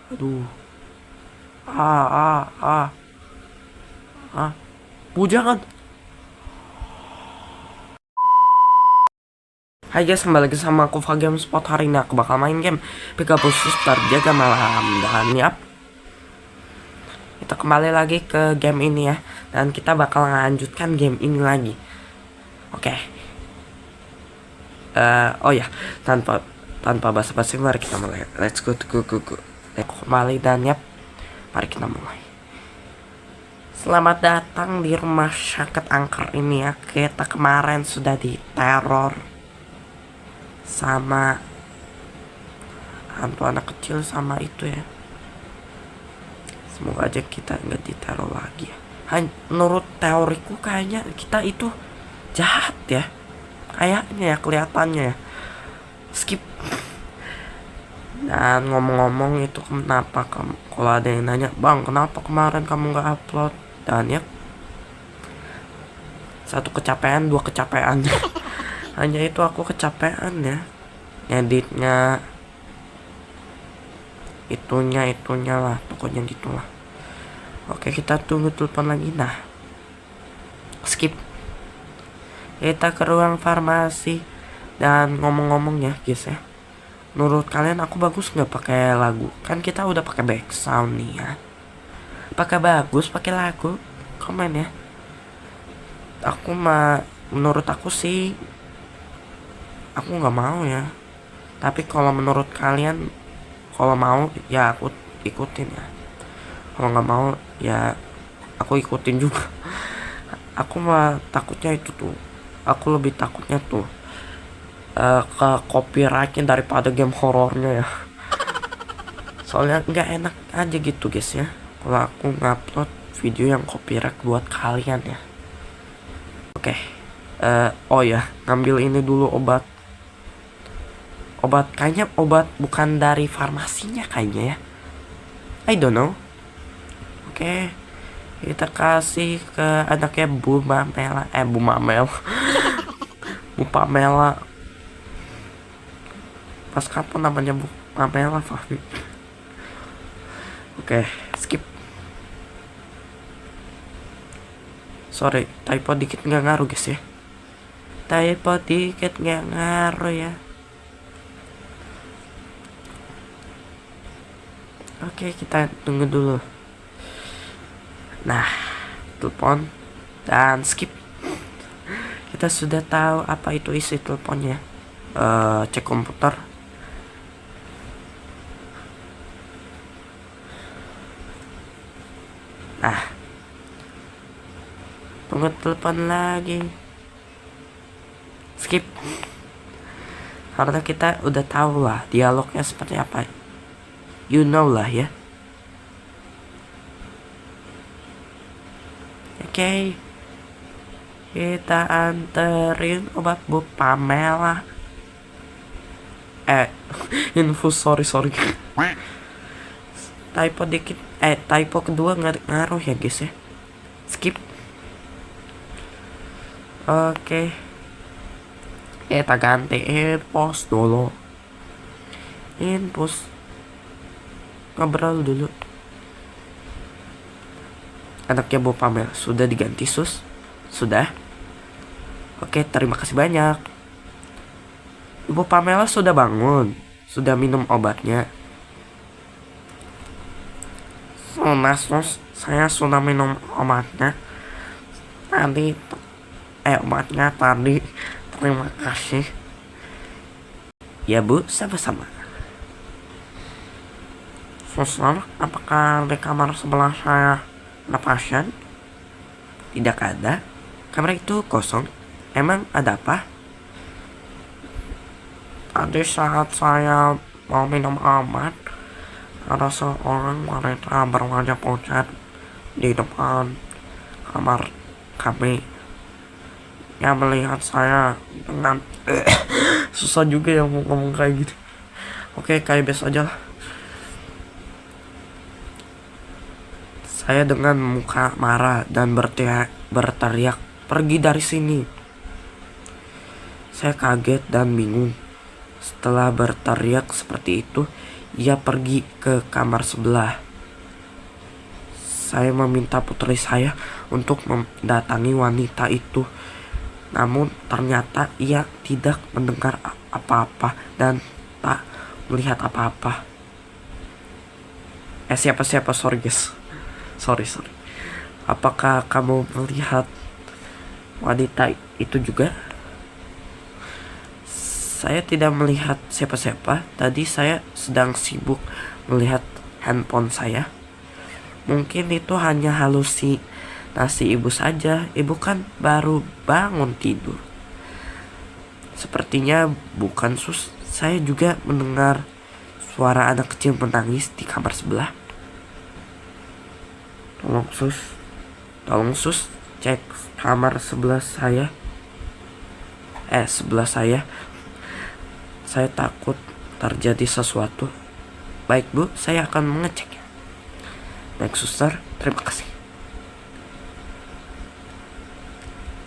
Aduh. Ah, ah, ah, ah. Bu, jangan. Hai guys, kembali lagi sama aku Fagam Spot. Hari ini aku bakal main game Pegasus Terjaga Malam. Dan yap, kita kembali lagi ke game ini ya. Dan kita bakal lanjutkan game ini lagi. Oke. Oh ya, tanpa tanpa basa-basi mari kita mulai. Let's go. Aku kembali dan yap, mari kita mulai. Selamat datang di rumah sakit angker ini ya. Kita kemarin sudah diteror sama hantu anak kecil sama itu ya. Semoga aja kita nggak diteror lagi ya. Menurut teoriku kayaknya kita itu jahat ya. Kayaknya ya, kelihatannya ya. Skip. Dan ngomong-ngomong itu kenapa kamu, kalau ada yang nanya, bang kenapa kemarin kamu nggak upload? Dan ya, satu kecapean, dua kecapean. Hanya itu aku kecapean ya. Editnya, itunya lah, pokoknya gitulah. Oke, kita tunggu telepon lagi. Nah, skip. Kita ke ruang farmasi. Dan ngomong-ngomong ya guys ya, menurut kalian aku bagus nggak pakai lagu? Kan kita udah pakai back sound nih ya. Pakai bagus pakai lagu, komen ya. Aku menurut aku sih, aku nggak mau ya. Tapi kalau menurut kalian, kalau mau ya aku ikutin ya. Kalau nggak mau ya aku ikutin juga. Aku mah takutnya itu tuh. Aku lebih takutnya tuh ke copyrightnya daripada game horornya ya. Soalnya nggak enak aja gitu guys ya, kalau aku ngupload video yang copyright buat kalian ya. Oke. Oh ya, ngambil ini dulu obat kayaknya obat bukan dari farmasinya kayaknya ya, I don't know. Oke, kita kasih ke anaknya Bu Mamela. Bu Mamel. Bu Pamela. Pas kapan namanya Bu Pamela, Fahmi? Oke, skip. Sorry, typo dikit nggak ngaruh guys ya. Typo dikit nggak ngaruh ya. Oke, kita tunggu dulu. Nah, telepon dan skip. Kita sudah tahu apa itu isi teleponnya. Cek komputer. Nah, tunggu telepon lagi. Skip. Karena kita udah tahu lah dialognya seperti apa. You know lah ya. Oke. Kita anterin obat Bu Pamela. Infus, sorry. Typo dikit. Typo kedua nggak ngaruh ya guys ya. Skip. Oke. Kita ganti infus dulu. Infus. Ngobrol dulu. Anaknya Bu Pamela sudah diganti sus? Sudah? Oke, terima kasih banyak. Ibu Pamela sudah bangun. Sudah minum obatnya. Sus, saya sudah minum obatnya tadi. Obatnya tadi. Terima kasih. Ya Bu, sama-sama. Suster, apakah di kamar sebelah saya ada pasien? Tidak ada. Kamar itu kosong. Emang ada apa? Tadi saat saya mau minum obat, ada seorang wanita berwajah pucat di depan kamar kami. Yang melihat saya dengan susah juga ya mau ngomong kayak gitu. Oke, kayak biasa aja lah. Saya dengan muka marah dan berteriak, pergi dari sini. Saya kaget dan bingung. Setelah berteriak seperti itu, ia pergi ke kamar sebelah. Saya meminta putri saya untuk mendatangi wanita itu. Namun ternyata ia tidak mendengar apa-apa dan tak melihat apa-apa. Siapa sorry guys. Sorry. Apakah kamu melihat wanita itu juga? Saya tidak melihat siapa-siapa. Tadi saya sedang sibuk melihat handphone saya. Mungkin itu hanya halusinasi ibu saja. Ibu kan baru bangun tidur. Sepertinya bukan sus. Saya juga mendengar suara anak kecil menangis di kamar sebelah. Tolong sus, cek kamar sebelah saya. Sebelah saya. Saya takut terjadi sesuatu. Baik bu, saya akan mengeceknya. Baik suster, terima kasih.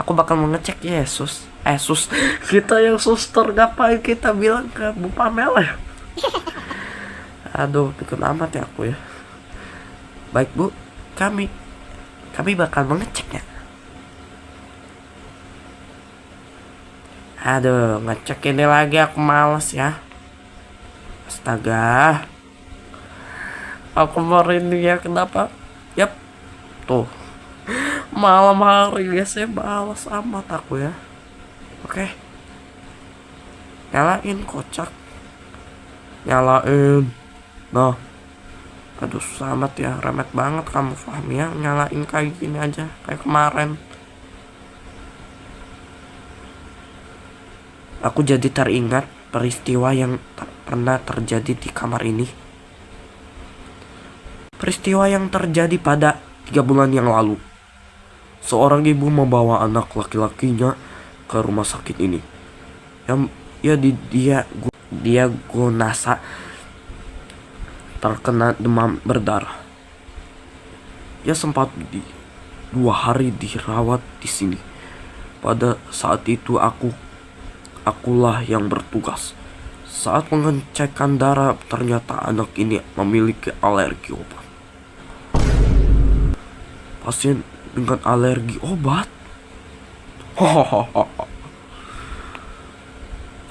Aku bakal mengecek ya sus. Sus, kita yang suster, ngapain kita bilang ke Bu Pamela ya? Aduh, pikir amat ya aku ya. Baik bu, kami bakal mengeceknya. Aduh, ngecek ini lagi aku males ya. Astaga. Aku merinding ya, kenapa? Yap, tuh. Malam hari biasanya balas amat aku ya. Oke. Nyalain kocak. Nyalain. Nah. Aduh susah amat ya, remet banget kamu Fahmi ya. Nyalain kayak gini aja, kayak kemarin. Aku jadi teringat peristiwa yang pernah terjadi di kamar ini. Peristiwa yang terjadi pada 3 bulan yang lalu. Seorang ibu membawa anak laki-lakinya ke rumah sakit ini. Dia gonasa terkena demam berdarah. Ia sempat 2 hari dirawat di sini. Pada saat itu akulah yang bertugas. Saat pengecekan darah, ternyata anak ini memiliki alergi obat. Pasien dengan alergi obat?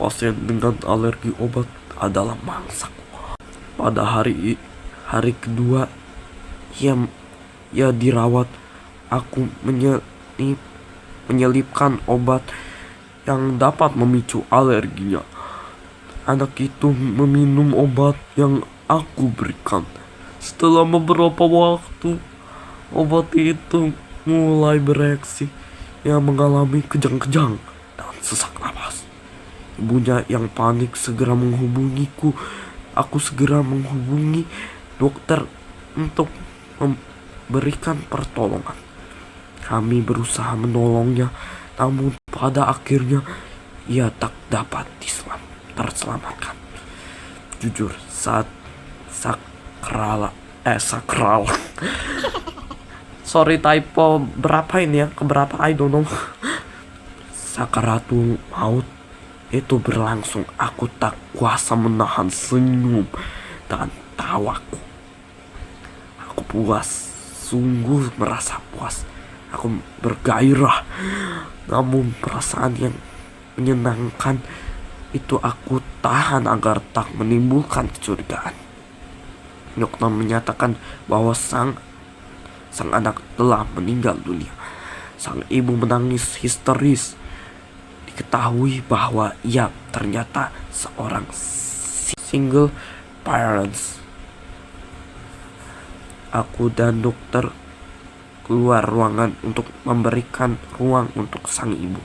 Pasien dengan alergi obat adalah mangsak. Pada hari kedua ia dirawat, aku menyelipkan obat yang dapat memicu alerginya. Anak itu meminum obat yang aku berikan. Setelah beberapa waktu, obat itu mulai bereaksi. Ia mengalami kejang-kejang dan sesak napas. Ibunya yang panik segera menghubungiku. Aku segera menghubungi dokter untuk memberikan pertolongan. Kami berusaha menolongnya, namun pada akhirnya ia tak dapat terselamatkan. Jujur, saat sakral. Sorry typo, berapa ini ya? Keberapa I don't know. Sakaratul maut itu berlangsung, aku tak kuasa menahan senyum dan tawaku. Aku puas, sungguh merasa puas. Aku bergairah. Namun perasaan yang menyenangkan itu aku tahan agar tak menimbulkan kecurigaan. Dokter menyatakan bahwa sang anak telah meninggal dunia. Sang ibu menangis histeris. Diketahui bahwa ia ternyata seorang single parents. Aku dan dokter keluar ruangan untuk memberikan ruang untuk sang ibu.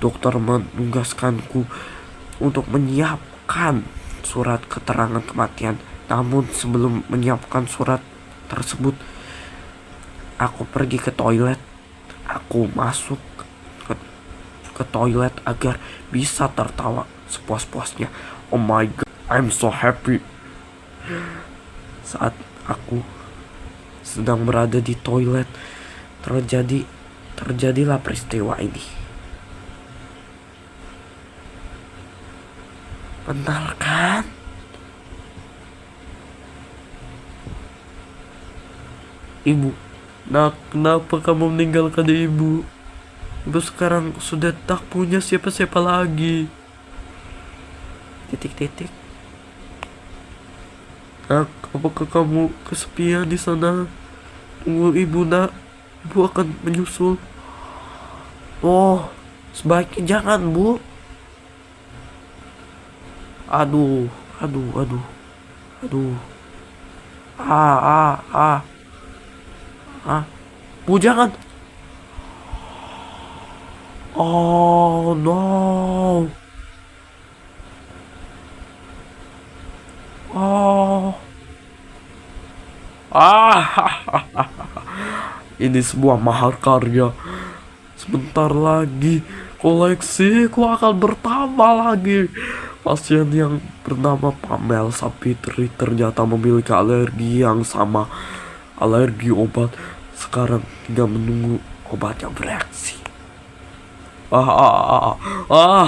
Dokter menugaskanku untuk menyiapkan surat keterangan kematian. Namun sebelum menyiapkan surat tersebut, aku pergi ke toilet. Aku masuk ke toilet agar bisa tertawa sepuas-puasnya. Oh my god, I'm so happy. Saat aku sedang berada di toilet, terjadilah peristiwa ini. Benar kan? Ibu, nah kenapa kamu meninggalkan ibu? Ibu sekarang sudah tak punya siapa-siapa lagi. Titik-titik. Nak, apakah kamu kesepian di sana? Tunggu ibu, nak. Ibu akan menyusul. Oh, sebaiknya jangan, Bu. Aduh, aduh, aduh, aduh. Ah, ah, ah, ah. Bu, jangan. Oh, no. Oh. Ah, ini sebuah mahakarya. Sebentar lagi koleksiku akan bertambah lagi. Pasien yang bernama Pamel Sapitri ternyata memiliki alergi yang sama. Alergi obat. Sekarang tinggal menunggu obatnya bereaksi. Ah, ah, ah, ah,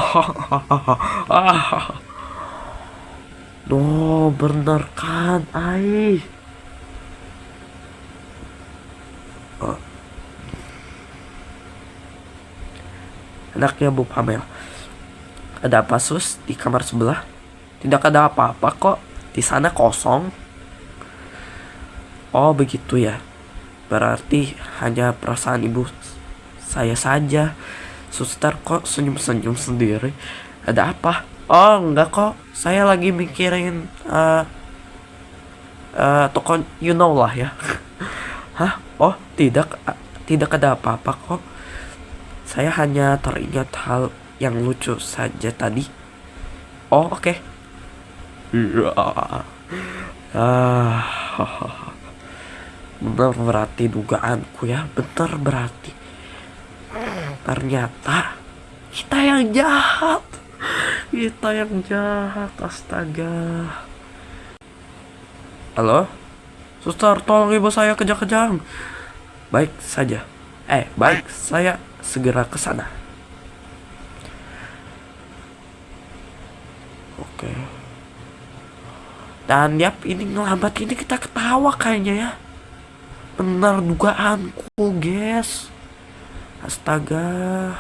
ah. No, benar kan, Ai? Anaknya Bu Pamel. Ada apa, Sus? Di kamar sebelah? Tidak ada apa-apa kok. Di sana kosong. Oh, begitu ya. Berarti hanya perasaan ibu saya saja. Suster kok senyum-senyum sendiri. Ada apa? Oh, enggak kok. Saya lagi mikirin toko you know lah ya. Hah? Oh, tidak ada apa-apa kok. Saya hanya teringat hal yang lucu saja tadi. Oh, oke. Iya. Ah, benar berarti dugaanku ya. Benar berarti. Ternyata kita yang jahat. Kita yang jahat. Astaga. Halo? Suster, tolong ibu saya kejang-kejang. Baik saja. Baik, saya segera ke sana. Oke. Dan yap, ini ngelambat ini kita ketawa kayaknya ya. Benar dugaanku, guys. Astaga.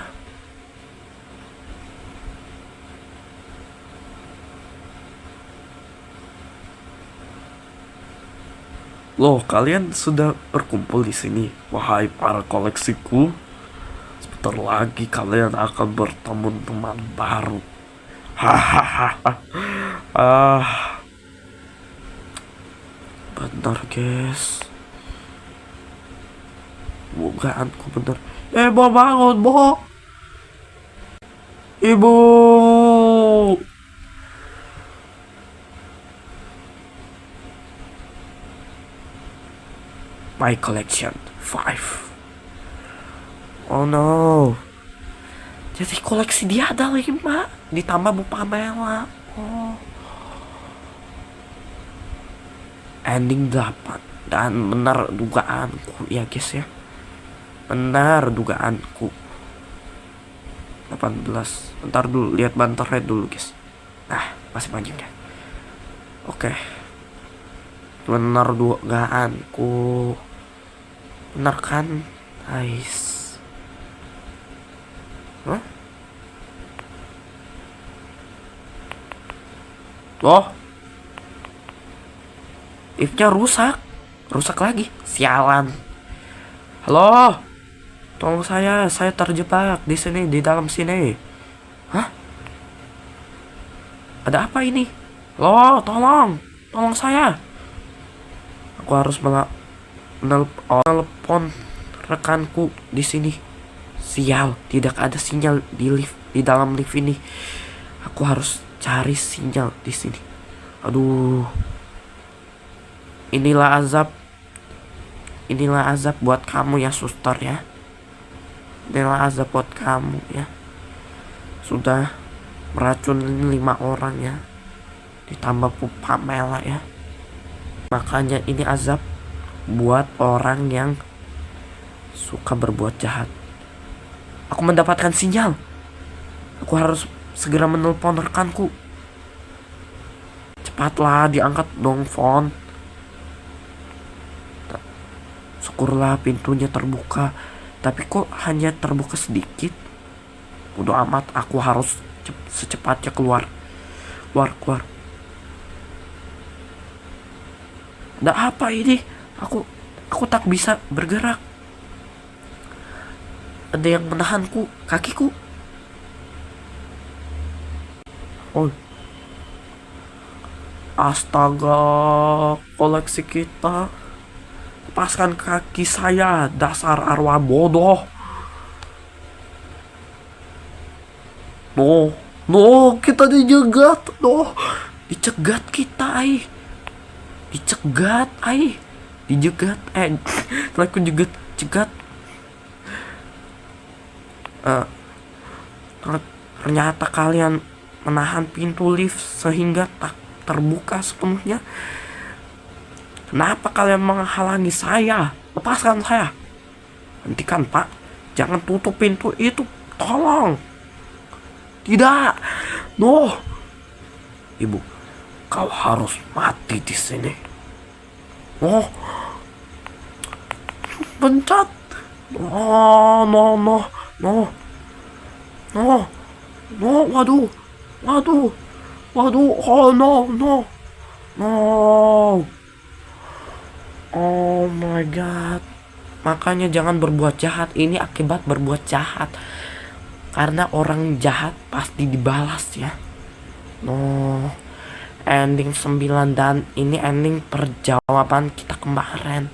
Loh, kalian sudah berkumpul di sini, wahai para koleksiku. Sebentar lagi kalian akan bertemu teman baru. Hahaha. Ah, benar guys. Dugaanku benar. Bo, bangun, Bo. Ibu. My collection 5. Oh no. Jadi koleksi dia ada 5. Ditambah Bu Pamela. Oh. Ending 8. Dan benar dugaanku ya guys ya. Benar dugaanku. 18. Bentar dulu, lihat banternya dulu guys. Nah, masih panjang ya. Oke. Benar dugaanku. Benar kan? Guys. Hah? Oh. If-nya rusak. Rusak lagi. Sialan. Halo. Tolong saya terjebak di sini, di dalam sini. Hah? Ada apa ini? Halo, tolong. Tolong saya. Aku harus menelpon rekanku di sini. Sial, tidak ada sinyal di lift, di dalam lift ini. Aku harus cari sinyal di sini. Aduh. Inilah azab. Inilah azab buat kamu ya, suster ya. Inilah azab buat kamu ya. Sudah meracunin 5 orang ya. Ditambah Bu Pamela ya. Makanya ini azab buat orang yang suka berbuat jahat. Aku mendapatkan sinyal. Aku harus segera menelpon rekanku. Cepatlah, diangkat dong, phone. Syukurlah pintunya terbuka. Tapi kok hanya terbuka sedikit. Bodo amat, aku harus secepatnya keluar. Keluar. Ada apa ini? Aku tak bisa bergerak. Ada yang menahanku, kakiku. Oh, astaga, koleksi kita. Lepaskan kaki saya, dasar arwah bodoh. No, kita dijegat. No, dicegat kita, dicegat, dijegat, aku cegat. Ternyata kalian menahan pintu lift sehingga tak terbuka sepenuhnya. Kenapa kalian menghalangi saya? Lepaskan saya. Hentikan, Pak. Jangan tutup pintu itu. Tolong. Tidak. No. Ibu, kau harus mati di sini. Oh. Pencet. No. Waduh. Oh, no. Oh my god. Makanya jangan berbuat jahat. Ini akibat berbuat jahat. Karena orang jahat pasti dibalas ya. No. Ending 9 dan ini ending perjawaban kita kemarin.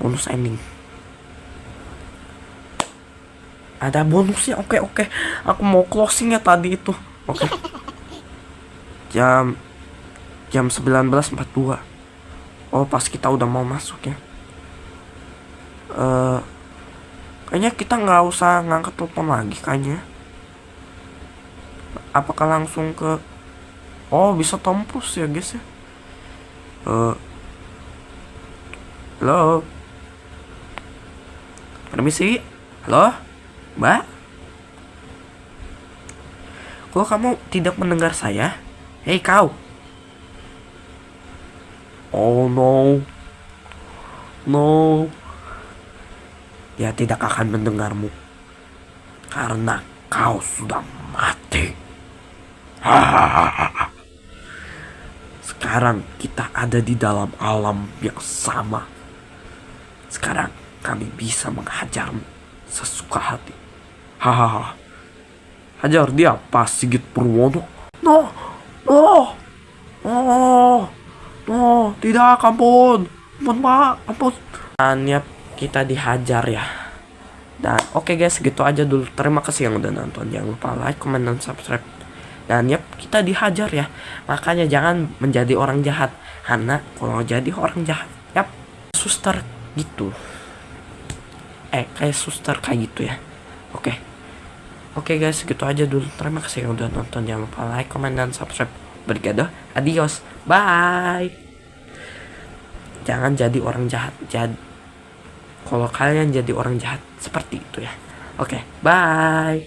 Bonus ending. Ada bonusnya. Oke. Aku mau closing ya tadi itu. Oke. Jam 19.42. Oh, pas kita udah mau masuk ya. Kayaknya kita nggak usah ngangkat telepon lagi kayaknya. Apakah langsung ke... Oh, bisa tembus ya guys ya. Halo. Permisi. Halo, Mbak. Kok kamu tidak mendengar saya? Hei kau. Oh no. Dia tidak akan mendengarmu. Karena kau sudah mati. Sekarang kita ada di dalam alam yang sama. Sekarang kami bisa menghajarmu sesuka hati. Hajar dia, Pak Sigit Purwono. No, tidak, ampun, Pak, ampun. Dan ya, kita dihajar ya. Dan oke guys, gitu aja dulu. Terima kasih yang udah nonton. Jangan lupa like, comment, dan subscribe. Dan yap, kita dihajar ya. Makanya jangan menjadi orang jahat. Karena kalau jadi orang jahat, yap, suster gitu. Kayak suster kayak gitu ya. Oke guys, gitu aja dulu. Terima kasih yang udah nonton. Jangan lupa like, comment, dan subscribe. Bergado, adios, bye. Jangan jadi orang jahat. Kalau kalian jadi orang jahat seperti itu ya. Oke, bye.